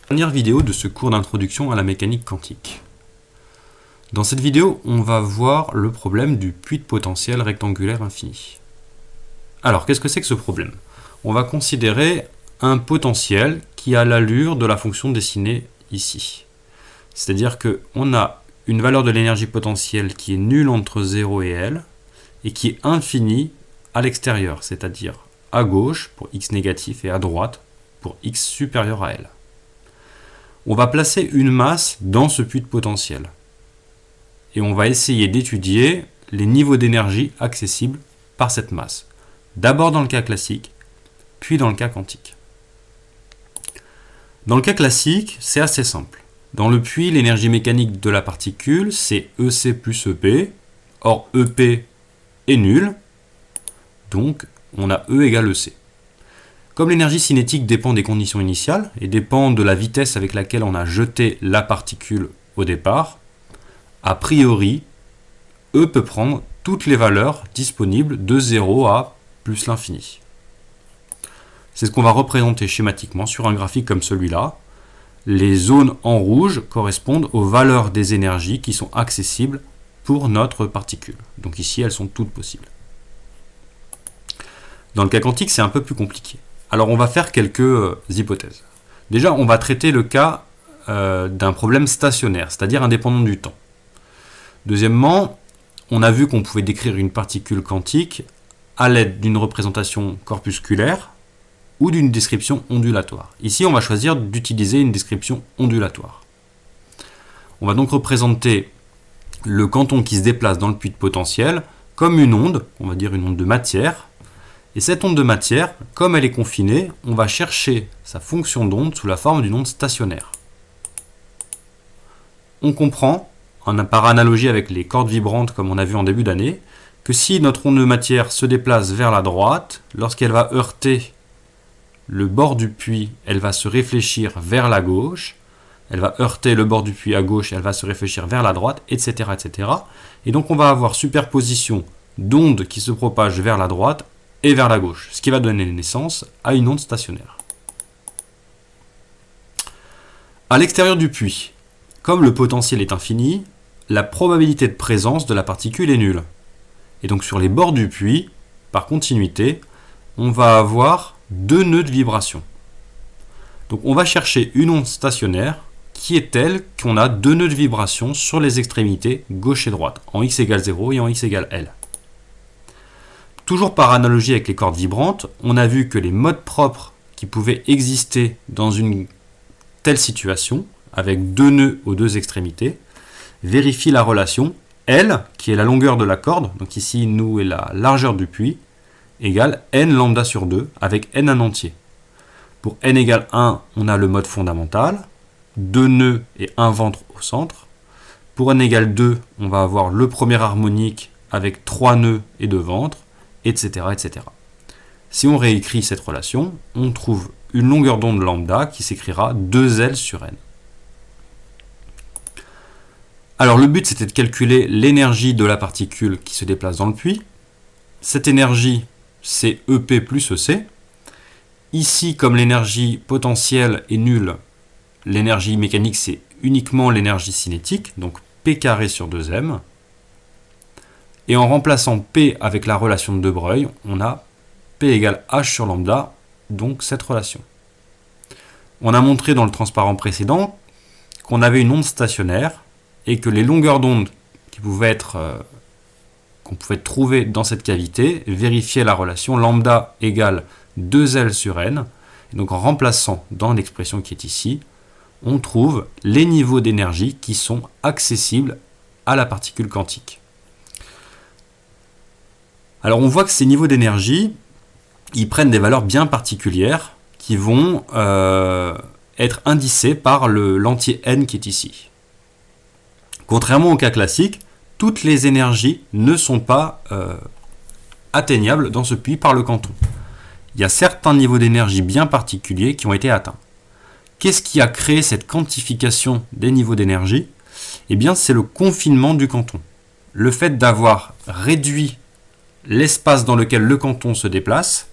Dernière vidéo de ce cours d'introduction à la mécanique quantique. Dans cette vidéo, on va voir le problème du puits de potentiel rectangulaire infini. Alors, qu'est-ce que c'est que ce problème? On va considérer un potentiel qui a l'allure de la fonction dessinée ici. C'est-à-dire qu'on a une valeur de l'énergie potentielle qui est nulle entre 0 et L, et qui est infinie à l'extérieur, c'est-à-dire à gauche pour x négatif et à droite pour x supérieur à L. On va placer une masse dans ce puits de potentiel. Et on va essayer d'étudier les niveaux d'énergie accessibles par cette masse. D'abord dans le cas classique, puis dans le cas quantique. Dans le cas classique, c'est assez simple. Dans le puits, l'énergie mécanique de la particule, c'est EC plus EP. Or, EP est nul. Donc, on a E égale EC. Comme l'énergie cinétique dépend des conditions initiales et dépend de la vitesse avec laquelle on a jeté la particule au départ, a priori, E peut prendre toutes les valeurs disponibles de 0 à plus l'infini. C'est ce qu'on va représenter schématiquement sur un graphique comme celui-là. Les zones en rouge correspondent aux valeurs des énergies qui sont accessibles pour notre particule. Donc ici, elles sont toutes possibles. Dans le cas quantique, c'est un peu plus compliqué. Alors on va faire quelques hypothèses. Déjà, on va traiter le cas d'un problème stationnaire, c'est-à-dire indépendant du temps. Deuxièmement, on a vu qu'on pouvait décrire une particule quantique à l'aide d'une représentation corpusculaire ou d'une description ondulatoire. Ici, on va choisir d'utiliser une description ondulatoire. On va donc représenter le quanton qui se déplace dans le puits de potentiel comme une onde, on va dire une onde de matière. Et cette onde de matière, comme elle est confinée, on va chercher sa fonction d'onde sous la forme d'une onde stationnaire. On comprend, par analogie avec les cordes vibrantes comme on a vu en début d'année, que si notre onde de matière se déplace vers la droite, lorsqu'elle va heurter le bord du puits, elle va se réfléchir vers la gauche, elle va heurter le bord du puits à gauche, elle va se réfléchir vers la droite, etc. etc. Et donc on va avoir superposition d'ondes qui se propagent vers la droite et vers la gauche, ce qui va donner naissance à une onde stationnaire. À l'extérieur du puits, comme le potentiel est infini, la probabilité de présence de la particule est nulle. Et donc sur les bords du puits, par continuité, on va avoir deux nœuds de vibration. Donc on va chercher une onde stationnaire qui est telle qu'on a deux nœuds de vibration sur les extrémités gauche et droite, en x égale 0 et en x égale L. Toujours par analogie avec les cordes vibrantes, on a vu que les modes propres qui pouvaient exister dans une telle situation, avec deux nœuds aux deux extrémités, vérifient la relation L, qui est la longueur de la corde, donc ici nous est la largeur du puits, égale n lambda sur 2, avec n un entier. Pour n égale 1, on a le mode fondamental, deux nœuds et un ventre au centre. Pour n égale 2, on va avoir le premier harmonique avec 3 nœuds et 2 ventres, etc., etc. Si on réécrit cette relation, on trouve une longueur d'onde lambda qui s'écrira 2L sur n. Alors le but, c'était de calculer l'énergie de la particule qui se déplace dans le puits. Cette énergie, c'est EP plus EC. Ici, comme l'énergie potentielle est nulle, l'énergie mécanique, c'est uniquement l'énergie cinétique, donc P carré sur 2M. Et en remplaçant P avec la relation de De Broglie, on a P égale H sur lambda, donc cette relation. On a montré dans le transparent précédent qu'on avait une onde stationnaire et que les longueurs d'onde qu'on pouvait trouver dans cette cavité vérifiaient la relation lambda égale 2L sur n. Et donc en remplaçant dans l'expression qui est ici, on trouve les niveaux d'énergie qui sont accessibles à la particule quantique. Alors on voit que ces niveaux d'énergie, ils prennent des valeurs bien particulières qui vont être indicées par l'entier n qui est ici. Contrairement au cas classique, toutes les énergies ne sont pas atteignables dans ce puits par le quanton. Il y a certains niveaux d'énergie bien particuliers qui ont été atteints. Qu'est-ce qui a créé cette quantification des niveaux d'énergie? Eh bien, c'est le confinement du quanton. Le fait d'avoir réduit l'espace dans lequel le quanton se déplace,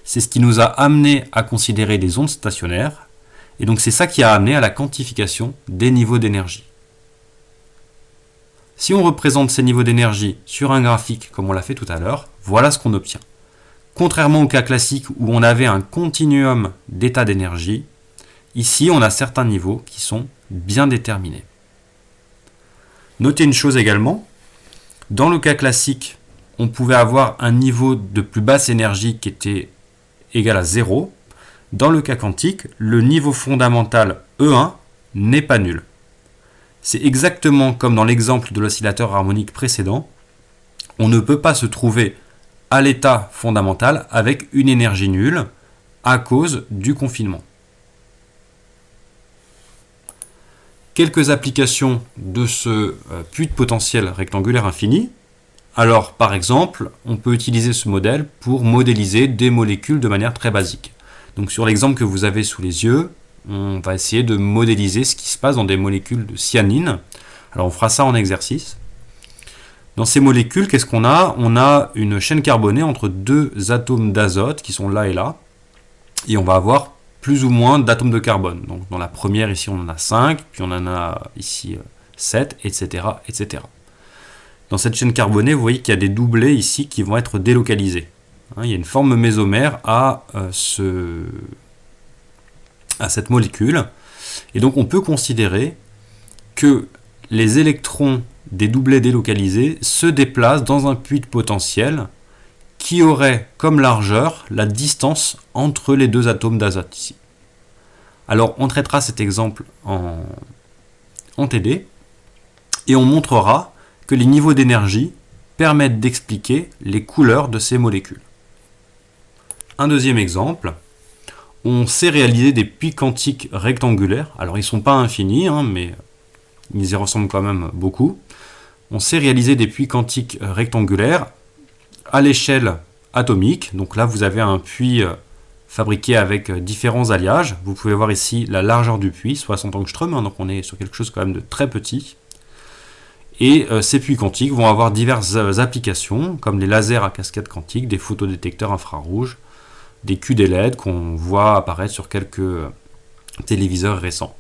c'est ce qui nous a amené à considérer des ondes stationnaires. Et donc c'est ça qui a amené à la quantification des niveaux d'énergie. Si on représente ces niveaux d'énergie sur un graphique comme on l'a fait tout à l'heure, voilà ce qu'on obtient. Contrairement au cas classique où on avait un continuum d'états d'énergie, ici on a certains niveaux qui sont bien déterminés. Notez une chose également, dans le cas classique, on pouvait avoir un niveau de plus basse énergie qui était égal à 0. Dans le cas quantique, le niveau fondamental E1 n'est pas nul. C'est exactement comme dans l'exemple de l'oscillateur harmonique précédent, on ne peut pas se trouver à l'état fondamental avec une énergie nulle à cause du confinement. Quelques applications de ce puits de potentiel rectangulaire infini. Alors, par exemple, on peut utiliser ce modèle pour modéliser des molécules de manière très basique. Donc, sur l'exemple que vous avez sous les yeux, on va essayer de modéliser ce qui se passe dans des molécules de cyanine. Alors, on fera ça en exercice. Dans ces molécules, qu'est-ce qu'on a? On a une chaîne carbonée entre deux atomes d'azote qui sont là et là. Et on va avoir plus ou moins d'atomes de carbone. Donc, dans la première, ici, on en a 5, puis on en a ici 7, etc., etc. Dans cette chaîne carbonée, vous voyez qu'il y a des doublés ici qui vont être délocalisés. Il y a une forme mésomère à cette molécule. Et donc, on peut considérer que les électrons des doublets délocalisés se déplacent dans un puits de potentiel qui aurait comme largeur la distance entre les deux atomes d'azote ici. Alors, on traitera cet exemple en TD et on montrera que les niveaux d'énergie permettent d'expliquer les couleurs de ces molécules. Un deuxième exemple, on sait réaliser des puits quantiques rectangulaires. Alors, ils ne sont pas infinis, mais ils y ressemblent quand même beaucoup. On sait réaliser des puits quantiques rectangulaires à l'échelle atomique. Donc là, vous avez un puits fabriqué avec différents alliages. Vous pouvez voir ici la largeur du puits, 60 angstroms, donc on est sur quelque chose quand même de très petit. Et ces puits quantiques vont avoir diverses applications, comme les lasers à cascade quantique, des photodétecteurs infrarouges, des QD LED qu'on voit apparaître sur quelques téléviseurs récents.